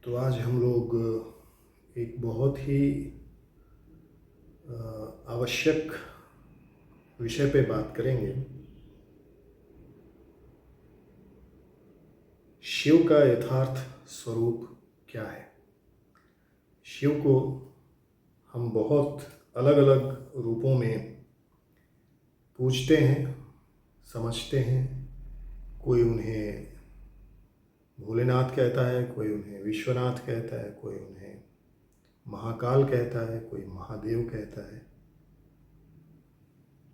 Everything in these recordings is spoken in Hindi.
तो आज हम लोग एक बहुत ही आवश्यक विषय पे बात करेंगे। शिव का यथार्थ स्वरूप क्या है। शिव को हम बहुत अलग अलग रूपों में पूजते हैं, समझते हैं। कोई उन्हें भोलेनाथ कहता है, कोई उन्हें विश्वनाथ कहता है, कोई उन्हें महाकाल कहता है, कोई महादेव कहता है।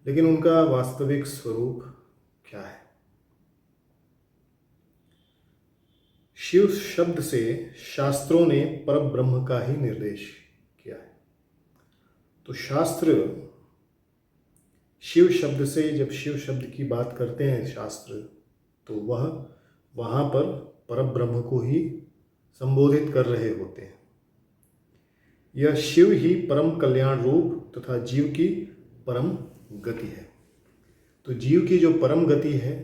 लेकिन उनका वास्तविक स्वरूप क्या है? शिव शब्द से शास्त्रों ने परब्रह्म का ही निर्देश किया है। तो शास्त्र शिव शब्द से, जब शिव शब्द की बात करते हैं शास्त्र, तो वह वहाँ पर परब्रह्म को ही संबोधित कर रहे होते हैं। यह शिव ही परम कल्याण रूप तथा जीव की परम गति है। तो जीव की जो परम गति है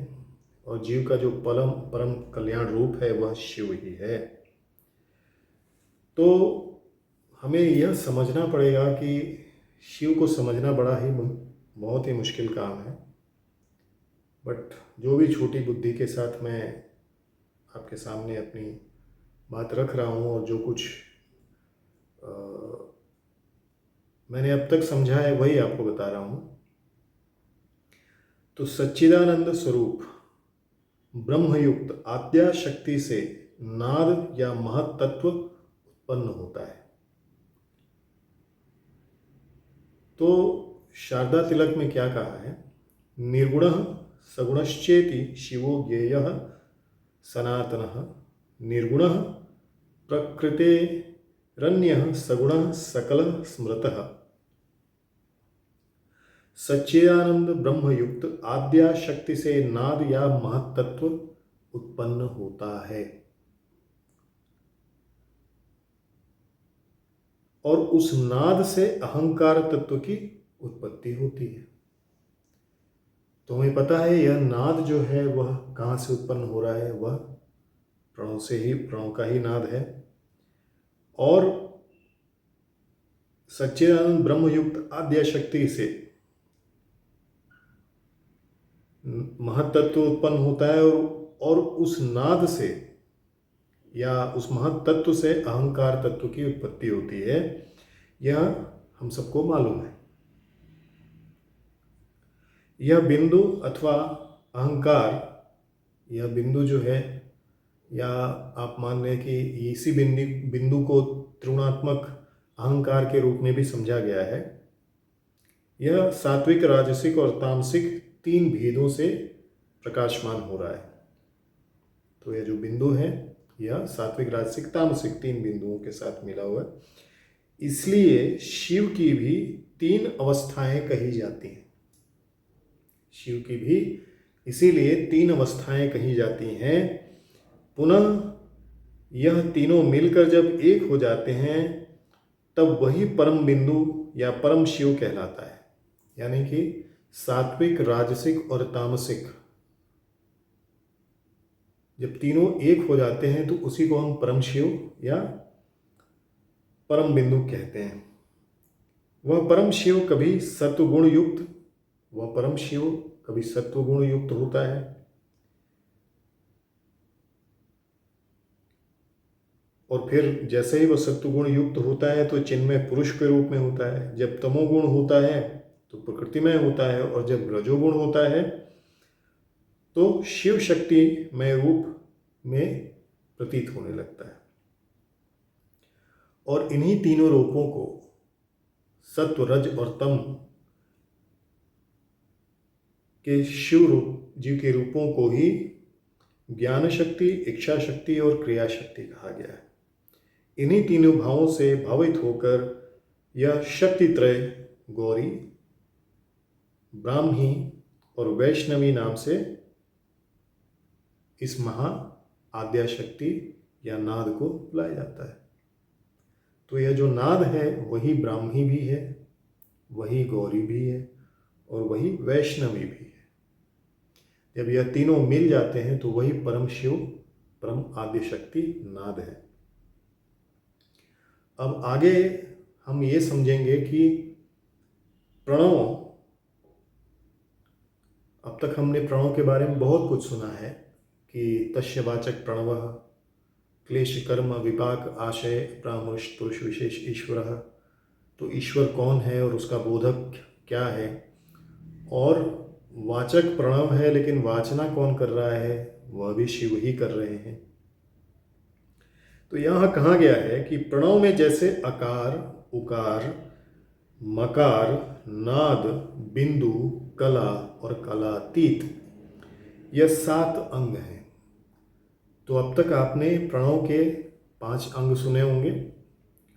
और जीव का जो परम कल्याण रूप है वह शिव ही है। तो हमें यह समझना पड़ेगा कि शिव को समझना बहुत ही मुश्किल काम है। बट जो भी छोटी बुद्धि के साथ मैं आपके सामने अपनी बात रख रहा हूँ और जो कुछ मैंने अब तक समझा है वही आपको बता रहा हूँ। तो सच्चिदानंद स्वरूप ब्रह्मयुक्त आद्या शक्ति से नाद या महत तत्व उत्पन्न होता है। तो शारदा तिलक में क्या कहा है? निर्गुणः सगुणश्चेति शिवो ज्ञेयः सनातनः निर्गुणः प्रकृतेरन्यः सगुणः सकलः स्मृतः। सच्चिदानंद ब्रह्मयुक्त आद्या शक्ति से नाद या महत्तत्व उत्पन्न होता है और उस नाद से अहंकार तत्व की उत्पत्ति होती है। तो हमें पता है यह नाद जो है वह कहाँ से उत्पन्न हो रहा है? वह प्रणव का ही नाद है। और सच्चिदानंद ब्रह्मयुक्त आद्या शक्ति से महत्तत्व उत्पन्न होता है और उस नाद से या उस महत्तत्व से अहंकार तत्व की उत्पत्ति होती है। यह हम सबको मालूम है। यह बिंदु अथवा अहंकार, यह बिंदु जो है, या आप मान लें कि इसी बिंदु को त्रिगुणात्मक अहंकार के रूप में भी समझा गया है। यह सात्विक, राजसिक और तामसिक तीन भेदों से प्रकाशमान हो रहा है। तो यह जो बिंदु है यह सात्विक, राजसिक, तामसिक तीन बिंदुओं के साथ मिला हुआ है। इसलिए शिव की भी तीन अवस्थाएं कही जाती हैं। शिव की भी इसीलिए तीन अवस्थाएं कही जाती हैं। पुनः यह तीनों मिलकर जब एक हो जाते हैं तब वही परम बिंदु या परम शिव कहलाता है। यानी कि सात्विक, राजसिक और तामसिक जब तीनों एक हो जाते हैं तो उसी को हम परम शिव या परम बिंदु कहते हैं। वह परम शिव कभी सत्वगुण युक्त होता है और फिर जैसे ही वह सत्वगुण युक्त होता है तो चिन्मय पुरुष के रूप में होता है। जब तमोगुण होता है तो प्रकृतिमय होता है और जब रजोगुण होता है तो शिव शक्तिमय रूप में प्रतीत होने लगता है। और इन्हीं तीनों रूपों को, सत्व, रज और तम के जीव के रूपों को ही ज्ञान शक्ति, इच्छा शक्ति और क्रिया शक्ति कहा गया है। इन्हीं तीनों भावों से भावित होकर यह शक्ति त्रय गौरी, ब्राह्मी और वैष्णवी नाम से इस महा आद्या शक्ति या नाद को बुलाया जाता है। तो यह जो नाद है वही ब्राह्मी भी है, वही गौरी भी है और वही वैष्णवी भी है। जब यह तीनों मिल जाते हैं तो वही परम शिव, परम आद्य शक्ति नाद है। अब आगे हम ये समझेंगे कि प्रणव, अब तक हमने प्रणव के बारे में बहुत कुछ सुना है कि तस्य वाचक प्रणवः क्लेश कर्म विपाक आशय परामर्श पुरुष विशेष ईश्वरः। तो ईश्वर कौन है और उसका बोधक क्या है, और वाचक प्रणव है लेकिन वाचना कौन कर रहा है, वह भी शिव ही कर रहे हैं। तो यहाँ कहा गया है कि प्रणव में जैसे अकार, उकार, मकार, नाद, बिंदु, कला और कलातीत, यह 7 अंग हैं। तो अब तक आपने प्रणव के 5 अंग सुने होंगे।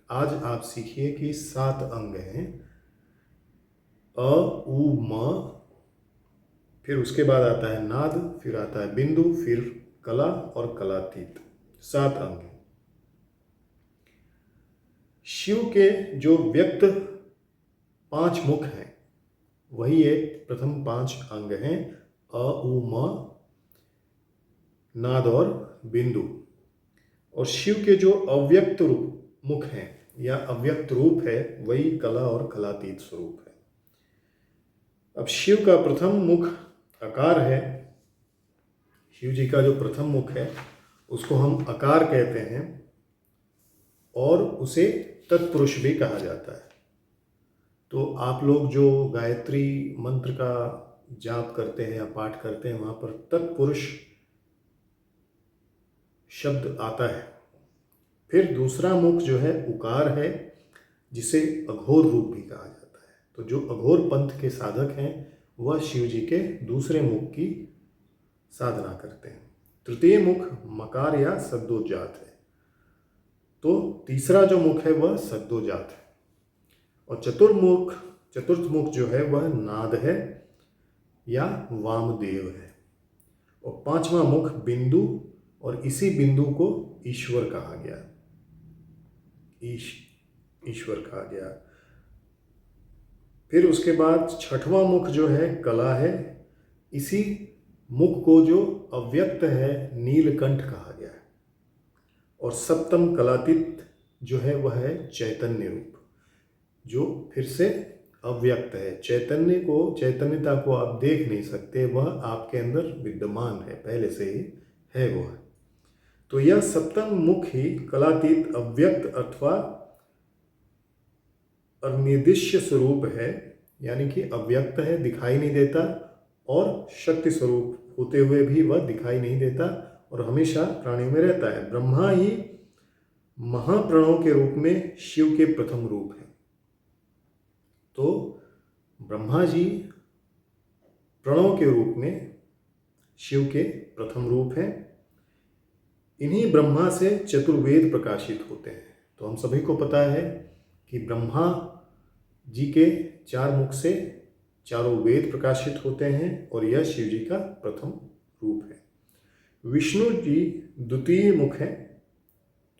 आज आप सीखिए कि 7 अंग हैं। अ, उ, म, फिर उसके बाद आता है नाद, फिर आता है बिंदु, फिर कला और कलातीत, 7 अंग हैं। शिव के जो व्यक्त 5 मुख हैं, वही ये प्रथम 5 अंग हैं, अ, उ, म, नाद और बिंदु। और शिव के जो अव्यक्त मुख हैं या अव्यक्त रूप है, वही कला और कलातीत स्वरूप है। अब शिव का प्रथम मुख अकार है। शिव जी का जो प्रथम मुख है उसको हम अकार कहते हैं और उसे तत्पुरुष भी कहा जाता है। तो आप लोग जो गायत्री मंत्र का जाप करते हैं या पाठ करते हैं, वहाँ पर तत्पुरुष शब्द आता है। फिर दूसरा मुख जो है उकार है, जिसे अघोर रूप भी कहा जाता है। तो जो अघोर पंथ के साधक हैं वह शिव जी के दूसरे मुख की साधना करते हैं। तृतीय मुख मकार या सद्योजात है। तो तीसरा जो मुख है वह सद्योजात है। और चतुर्थ मुख जो है वह नाद है या वामदेव है। और पांचवा मुख बिंदु, और इसी बिंदु को ईश्वर कहा गया। ईश्वर कहा गया। फिर उसके बाद छठवां मुख जो है कला है। इसी मुख को जो अव्यक्त है नीलकंठ कहा गया है। और सप्तम कलातीत जो है वह है चैतन्य रूप, जो फिर से अव्यक्त है। चैतन्यता को आप देख नहीं सकते, वह आपके अंदर विद्यमान है, पहले से ही है वह। तो यह सप्तम मुख ही कलातीत अव्यक्त अथवा अनिर्दिष्ट स्वरूप है, यानी कि अव्यक्त है, दिखाई नहीं देता, और शक्ति स्वरूप होते हुए भी वह दिखाई नहीं देता और हमेशा प्राणियों में रहता है। ब्रह्मा ही महाप्रणव के रूप में शिव के प्रथम रूप है। तो ब्रह्मा जी प्रणव के रूप में शिव के प्रथम रूप हैं। इन्हीं ब्रह्मा से चतुर्वेद प्रकाशित होते हैं। तो हम सभी को पता है कि ब्रह्मा जी के 4 मुख से चारों वेद प्रकाशित होते हैं और यह शिव जी का प्रथम रूप है। विष्णु जी द्वितीय मुख है।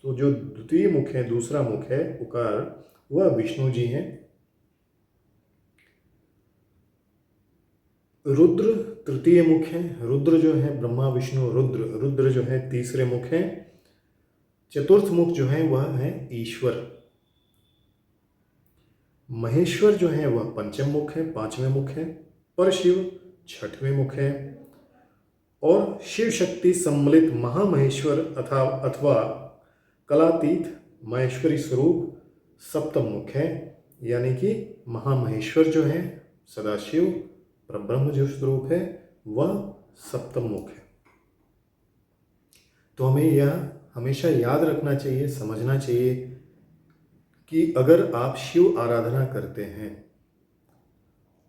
तो जो द्वितीय मुख है, दूसरा मुख है उकार, वह विष्णु जी हैं। रुद्र तृतीय मुख है। रुद्र जो है ब्रह्मा विष्णु रुद्र जो है तीसरे मुख हैं। चतुर्थ मुख जो है वह है ईश्वर। महेश्वर जो है वह पंचम मुख है, 5वें मुख है। परशिव 6वें मुख है। और शिव शक्ति सम्मिलित महामहेश्वर अथवा कलातीत महेश्वरी स्वरूप सप्तम मुख है, यानी कि महामहेश्वर जो है सदाशिव परब्रह्म जो स्वरूप है वह सप्तम मुख है। तो हमें यह हमेशा याद रखना चाहिए, समझना चाहिए कि अगर आप शिव आराधना करते हैं,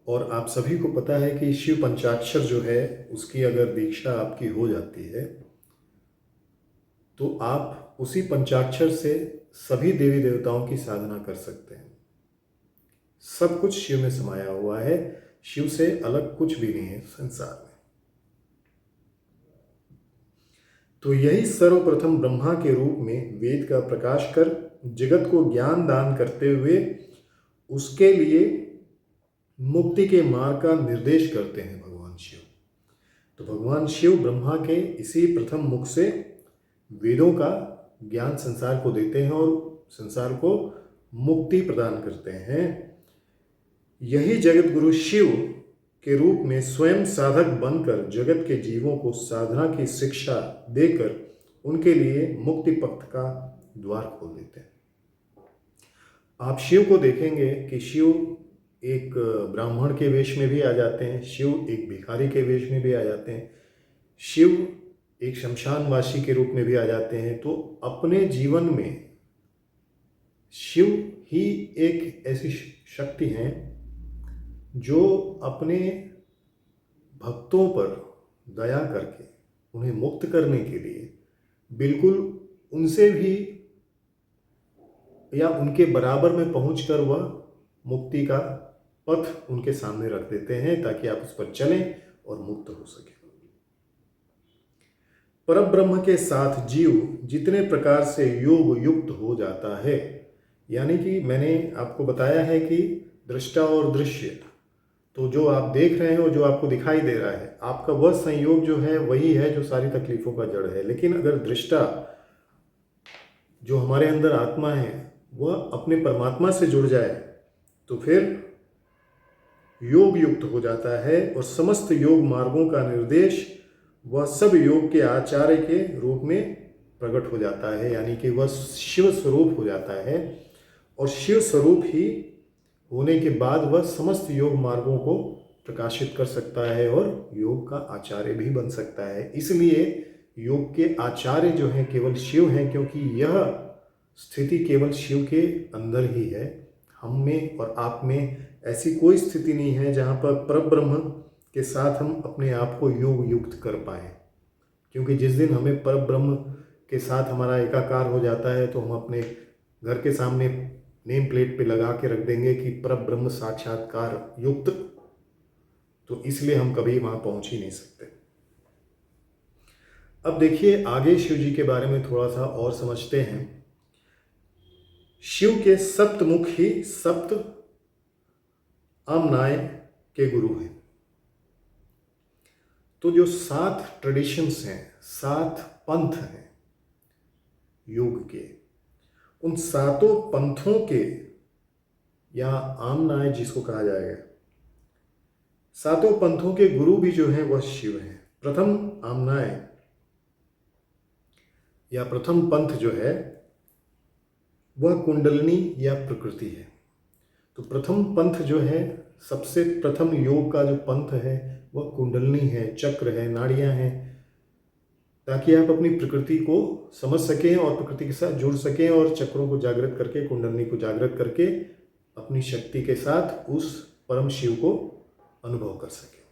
और आप सभी को पता है कि शिव पंचाक्षर जो है उसकी अगर दीक्षा आपकी हो जाती है तो आप उसी पंचाक्षर से सभी देवी देवताओं की साधना कर सकते हैं। सब कुछ शिव में समाया हुआ है, शिव से अलग कुछ भी नहीं है संसार में। तो यही सर्वप्रथम ब्रह्मा के रूप में वेद का प्रकाश कर जगत को ज्ञान दान करते हुए उसके लिए मुक्ति के मार्ग का निर्देश करते हैं भगवान शिव। तो भगवान शिव ब्रह्मा के इसी प्रथम मुख से वेदों का ज्ञान संसार को देते हैं और संसार को मुक्ति प्रदान करते हैं। यही जगत गुरु शिव के रूप में स्वयं साधक बनकर जगत के जीवों को साधना की शिक्षा देकर उनके लिए मुक्ति पथ का द्वार खोल देते हैं। आप शिव को देखेंगे कि शिव एक ब्राह्मण के वेश में भी आ जाते हैं, शिव एक भिखारी के वेश में भी आ जाते हैं, शिव एक शमशानवासी के रूप में भी आ जाते हैं। तो अपने जीवन में शिव ही एक ऐसी शक्ति है जो अपने भक्तों पर दया करके उन्हें मुक्त करने के लिए बिल्कुल उनसे भी या उनके बराबर में पहुंचकर वह मुक्ति का पथ उनके सामने रख देते हैं ताकि आप उस पर चलें और मुक्त हो सके। परब्रह्म के साथ जीव जितने प्रकार से योग युक्त हो जाता है, यानी कि मैंने आपको बताया है कि दृष्टा और दृश्य, तो जो आप देख रहे हैं और जो आपको दिखाई दे रहा है, आपका वह संयोग जो है वही है जो सारी तकलीफों का जड़ है। लेकिन अगर दृष्टा जो हमारे अंदर आत्मा है वह अपने परमात्मा से जुड़ जाए तो फिर योग युक्त हो जाता है और समस्त योग मार्गों का निर्देश वह सब योग के आचार्य के रूप में प्रकट हो जाता है, यानी कि वह शिव स्वरूप हो जाता है। और शिव स्वरूप ही होने के बाद वह समस्त योग मार्गों को प्रकाशित कर सकता है और योग का आचार्य भी बन सकता है। इसलिए योग के आचार्य जो हैं केवल शिव हैं, क्योंकि यह स्थिति केवल शिव के अंदर ही है। हम में और आप में ऐसी कोई स्थिति नहीं है जहाँ पर परब्रह्म के साथ हम अपने आप को योग युक्त कर पाएँ, क्योंकि जिस दिन हमें परब्रह्म के साथ हमारा एकाकार हो जाता है तो हम अपने घर के सामने नेम प्लेट पे लगा के रख देंगे कि परब्रह्म साक्षात्कार युक्त, तो इसलिए हम कभी वहाँ पहुँच ही नहीं सकते। अब देखिए आगे शिव जी के बारे में थोड़ा सा और समझते हैं। शिव के सप्तमुख ही सप्त आमनाय के गुरु हैं। तो जो 7 ट्रेडिशंस हैं, 7 पंथ हैं योग के, उन 7 पंथों के या आमनाय जिसको कहा जाएगा, 7 पंथों के गुरु भी जो हैं वह शिव हैं। प्रथम आमनाय या प्रथम पंथ जो है वह कुंडलिनी या प्रकृति है। तो प्रथम पंथ जो है, सबसे प्रथम योग का जो पंथ है वह कुंडलिनी है, चक्र है, नाड़ियां हैं, ताकि आप अपनी प्रकृति को समझ सकें और प्रकृति के साथ जुड़ सकें और चक्रों को जागृत करके, कुंडलिनी को जागृत करके अपनी शक्ति के साथ उस परम शिव को अनुभव कर सकें।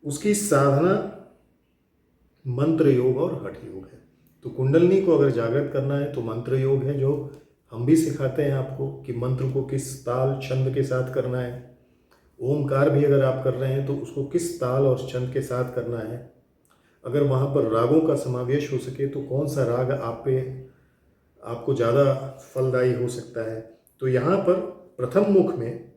उसकी साधना मंत्र योग और हठ योग है। तो कुंडलिनी को अगर जागृत करना है तो मंत्र योग है, जो हम भी सिखाते हैं आपको कि मंत्र को किस ताल छंद के साथ करना है। ओमकार भी अगर आप कर रहे हैं तो उसको किस ताल और छंद के साथ करना है। अगर वहाँ पर रागों का समावेश हो सके तो कौन सा राग आपको ज़्यादा फलदायी हो सकता है। तो यहाँ पर प्रथम मुख में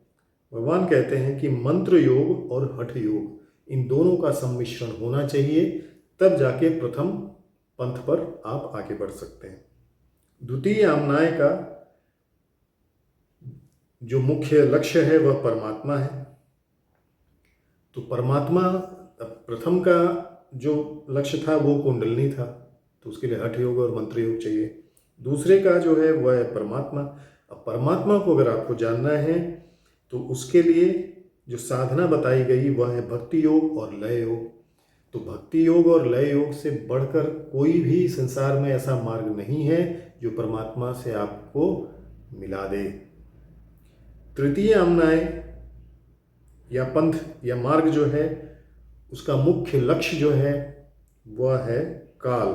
भगवान कहते हैं कि मंत्र योग और हठ योग इन दोनों का सम्मिश्रण होना चाहिए, तब जाके प्रथम पंथ पर आप आगे बढ़ सकते हैं। द्वितीय आमनाय का जो मुख्य लक्ष्य है वह परमात्मा है। तो परमात्मा, प्रथम का जो लक्ष्य था वो कुंडलिनी था, तो उसके लिए हठ योग और मंत्र योग चाहिए। दूसरे का जो है वह है परमात्मा। अब परमात्मा को अगर आपको जानना है तो उसके लिए जो साधना बताई गई वह है भक्ति योग और लय योग। तो भक्ति योग और लय योग से बढ़कर कोई भी संसार में ऐसा मार्ग नहीं है जो परमात्मा से आपको मिला दे। तृतीय आमनाय या पंथ या मार्ग जो है उसका मुख्य लक्ष्य जो है वह है काल,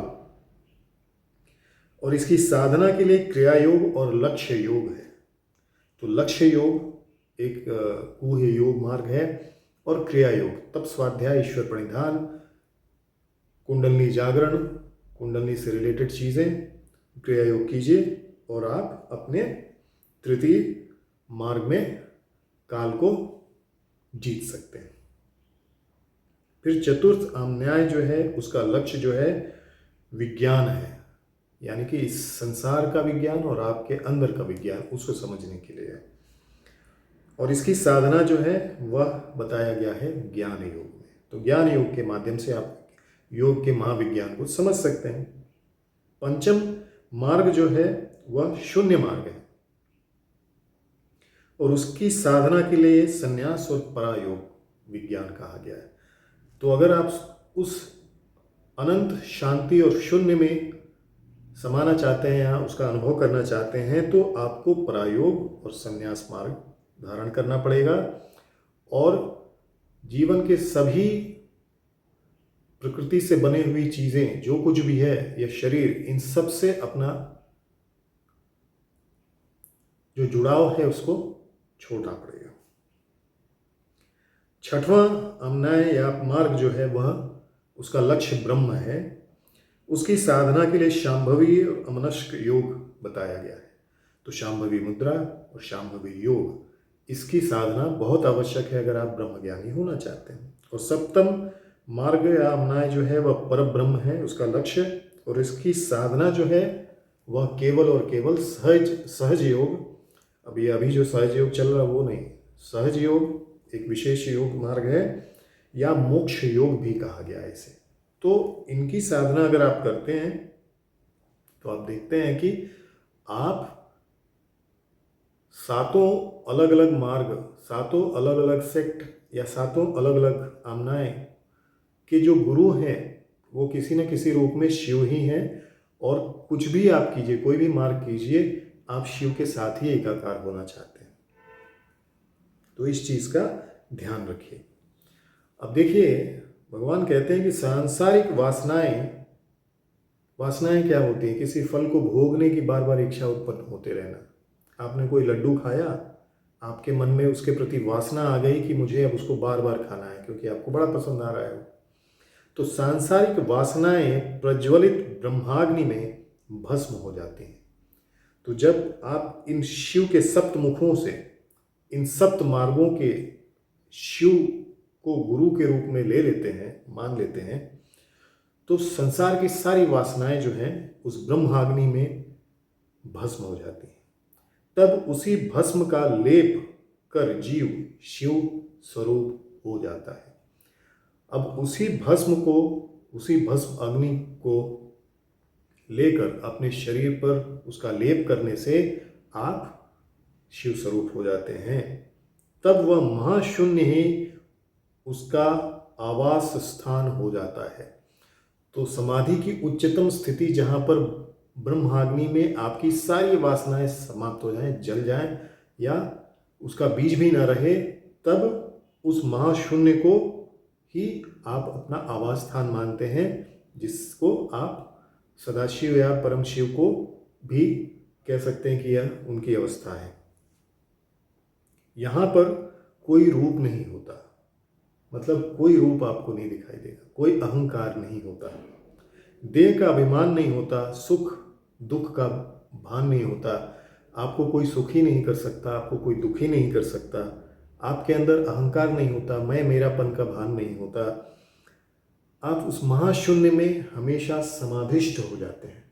और इसकी साधना के लिए क्रिया योग और लक्ष्य योग है। तो लक्ष्य योग एक गुह्य योग मार्ग है और क्रिया योग तप स्वाध्याय ईश्वर प्रणिधान, कुंडलिनी जागरण, कुंडलिनी से रिलेटेड चीज़ें, क्रिया योग कीजिए और आप अपने तृतीय मार्ग में काल को जीत सकते हैं। फिर चतुर्थ आमन्याय जो है उसका लक्ष्य जो है विज्ञान है, यानी कि इस संसार का विज्ञान और आपके अंदर का विज्ञान, उसको समझने के लिए है। और इसकी साधना जो है वह बताया गया है ज्ञान योग में। तो ज्ञान योग के माध्यम से आप योग के महाविज्ञान को समझ सकते हैं। पंचम मार्ग जो है वह शून्य मार्ग है और उसकी साधना के लिए संन्यास और परायोग विज्ञान कहा गया है। तो अगर आप उस अनंत शांति और शून्य में समाना चाहते हैं या उसका अनुभव करना चाहते हैं तो आपको परायोग और संन्यास मार्ग धारण करना पड़ेगा और जीवन के सभी प्रकृति से बने हुई चीजें, जो कुछ भी है, यह शरीर, इन सब से अपना जो जुड़ाव है उसको छोड़ना पड़ेगा। छठवां अम्नाय या मार्ग जो है वह उसका लक्ष्य ब्रह्म है। उसकी साधना के लिए शांभवी और अमनस्क योग बताया गया है। तो शांभवी मुद्रा और शांभवी योग, इसकी साधना बहुत आवश्यक है अगर आप ब्रह्मज्ञानी होना चाहते हैं। और सप्तम मार्ग या अम्नाय जो है वह पर ब्रह्म है, उसका लक्ष्य, और इसकी साधना जो है वह केवल और केवल सहज योग। अभी जो सहज योग चल रहा है वो नहीं, सहज योग एक विशेष योग मार्ग है या मोक्ष योग भी कहा गया है इसे। तो इनकी साधना अगर आप करते हैं तो आप देखते हैं कि आप सातों अलग अलग मार्ग, सातों अलग अलग सेक्ट या सातों अलग अलग आमनाएं के जो गुरु हैं वो किसी न किसी रूप में शिव ही हैं। और कुछ भी आप कीजिए, कोई भी मार्ग कीजिए, आप शिव के साथ ही एकाकार होना चाहते हैं। तो इस चीज का ध्यान रखिए। अब देखिए, भगवान कहते हैं कि सांसारिक वासनाएं क्या होती हैं? किसी फल को भोगने की बार बार इच्छा उत्पन्न होते रहना। आपने कोई लड्डू खाया, आपके मन में उसके प्रति वासना आ गई कि मुझे अब उसको बार बार खाना है क्योंकि आपको बड़ा पसंद आ रहा है। तो सांसारिक वासनाएं प्रज्वलित ब्रह्माग्नि में भस्म हो जाती हैं। तो जब आप इन शिव के सप्त मुखों से, इन सप्त मार्गों के शिव को गुरु के रूप में ले लेते हैं, मान लेते हैं, तो संसार की सारी वासनाएं जो हैं उस ब्रह्माग्नि में भस्म हो जाती हैं। तब उसी भस्म का लेप कर जीव शिव स्वरूप हो जाता है। अब उसी भस्म अग्नि को लेकर अपने शरीर पर उसका लेप करने से आप शिव स्वरूप हो जाते हैं। तब वह महाशून्य ही उसका आवास स्थान हो जाता है। तो समाधि की उच्चतम स्थिति जहाँ पर ब्रह्माग्नि में आपकी सारी वासनाएं समाप्त हो जाएं, जल जाएं या उसका बीज भी ना रहे, तब उस महाशून्य को ही आप अपना आवास स्थान मानते हैं, जिसको आप सदाशिव या परम शिव को भी कह सकते हैं कि यह उनकी अवस्था है। यहाँ पर कोई रूप नहीं होता, मतलब कोई रूप आपको नहीं दिखाई देगा, कोई अहंकार नहीं होता, देह का अभिमान नहीं होता, सुख दुख का भान नहीं होता। आपको कोई सुखी नहीं कर सकता, आपको कोई दुखी नहीं कर सकता। आपके अंदर अहंकार नहीं होता, मैं मेरापन का भान नहीं होता। आप उस महाशून्य में हमेशा समाधिष्ठ हो जाते हैं।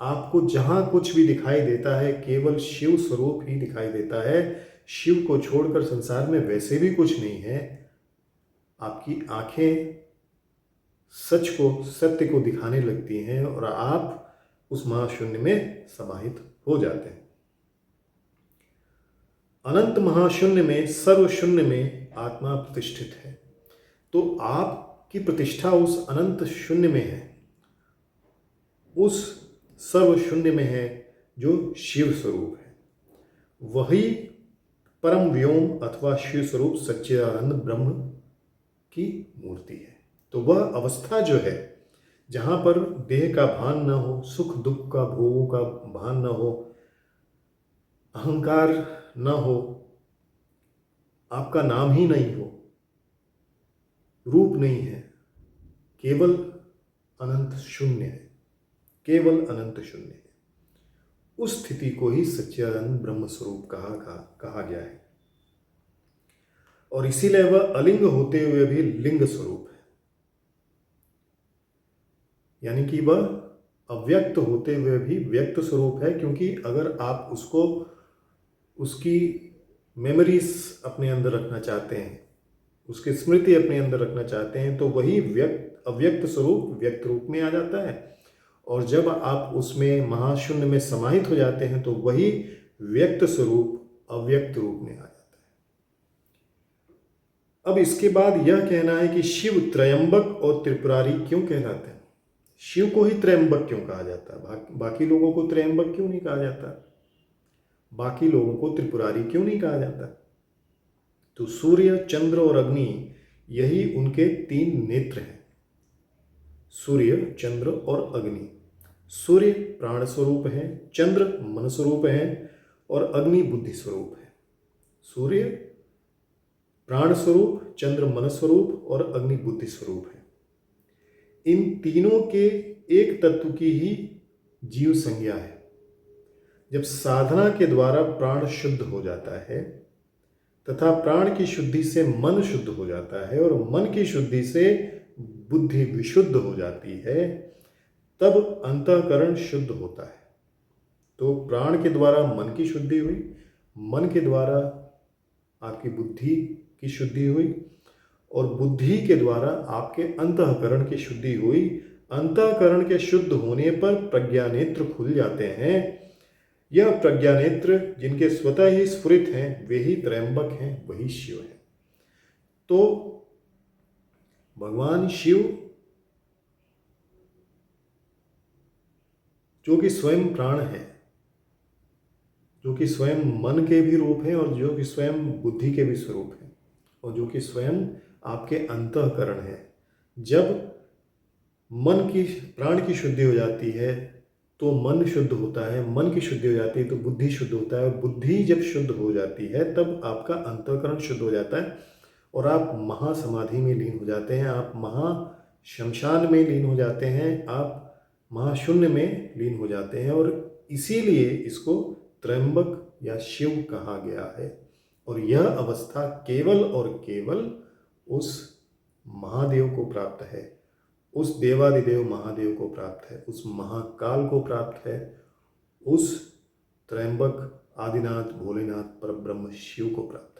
आपको जहाँ कुछ भी दिखाई देता है केवल शिव स्वरूप ही दिखाई देता है। शिव को छोड़कर संसार में वैसे भी कुछ नहीं है। आपकी आंखें सच को, सत्य को दिखाने लगती हैं और आप उस महाशून्य में समाहित हो जाते हैं। अनंत महाशून्य में, सर्वशून्य में आत्मा प्रतिष्ठित है। तो आपकी प्रतिष्ठा उस अनंत शून्य में है, उस सर्वशून्य में है जो शिव स्वरूप है। वही परम व्योम अथवा शिव स्वरूप सच्चिदानंद ब्रह्म की मूर्ति है। तो वह अवस्था जो है जहाँ पर देह का भान न हो, सुख दुख का, भोगों का भान न हो, अहंकार न हो, आपका नाम ही नहीं हो, रूप नहीं है, केवल अनंत शून्य है, केवल अनंत शून्य है। उस स्थिति को ही सच्चिदानंद ब्रह्म स्वरूप कहा गया है। और इसीलिए वह अलिंग होते हुए भी लिंग स्वरूप है, यानी कि वह अव्यक्त होते हुए भी व्यक्त स्वरूप है, क्योंकि अगर आप उसको उसकी मेमोरीज अपने अंदर रखना चाहते हैं, उसकी स्मृति अपने अंदर रखना चाहते हैं, तो वही अव्यक्त स्वरूप व्यक्त रूप में आ जाता है। और जब आप उसमें महाशून्य में समाहित हो जाते हैं तो वही व्यक्त स्वरूप अव्यक्त रूप में आ जाता है। अब इसके बाद यह कहना है कि शिव त्रयंबक और त्रिपुरारी क्यों कहलाते हैं? शिव को ही त्रयंबक क्यों कहा जाता है? बाकी लोगों को त्रयंबक क्यों नहीं कहा जाता? बाकी लोगों को त्रिपुरारी क्यों नहीं कहा जाता? तो सूर्य, चंद्र और अग्नि, यही उनके 3 नेत्र हैं। सूर्य, चंद्र और अग्नि। सूर्य प्राण स्वरूप है, चंद्र मन स्वरूप है और अग्नि बुद्धि स्वरूप है। सूर्य प्राण स्वरूप, चंद्र मन स्वरूप और अग्नि बुद्धि स्वरूप है। इन तीनों के एक तत्व की ही जीव संज्ञा है। जब साधना के द्वारा प्राण शुद्ध हो जाता है तथा प्राण की शुद्धि से मन शुद्ध हो जाता है और मन की शुद्धि से बुद्धि विशुद्ध हो जाती है, तब अंतःकरण शुद्ध होता है। तो प्राण के द्वारा मन की शुद्धि हुई, मन के द्वारा आपकी बुद्धि की शुद्धि हुई और बुद्धि के द्वारा आपके अंतःकरण की शुद्धि हुई। अंतःकरण के शुद्ध होने पर प्रज्ञानेत्र खुल जाते हैं। यह प्रज्ञानेत्र जिनके स्वतः ही स्फुरित हैं, वे ही त्रयंबक हैं, वही शिव है। तो भगवान शिव जो कि स्वयं प्राण है, जो कि स्वयं मन के भी रूप हैं और जो कि स्वयं बुद्धि के भी स्वरूप हैं और जो कि स्वयं आपके अंतःकरण है। जब मन की प्राण की शुद्धि हो जाती है तो मन शुद्ध होता है, मन की शुद्धि हो जाती है तो बुद्धि शुद्ध होता है, और बुद्धि जब शुद्ध हो जाती है तब आपका अंतःकरण शुद्ध हो जाता है और आप महासमाधि में लीन हो जाते हैं, आप महाशमशान में लीन हो जाते हैं, आप महाशून्य में लीन हो जाते हैं। और इसीलिए इसको त्रयंबक या शिव कहा गया है। और यह अवस्था केवल और केवल उस महादेव को प्राप्त है, उस देवादिदेव महादेव को प्राप्त है, उस महाकाल को प्राप्त है, उस त्रयंबक आदिनाथ भोलेनाथ परब्रह्म शिव को प्राप्त है।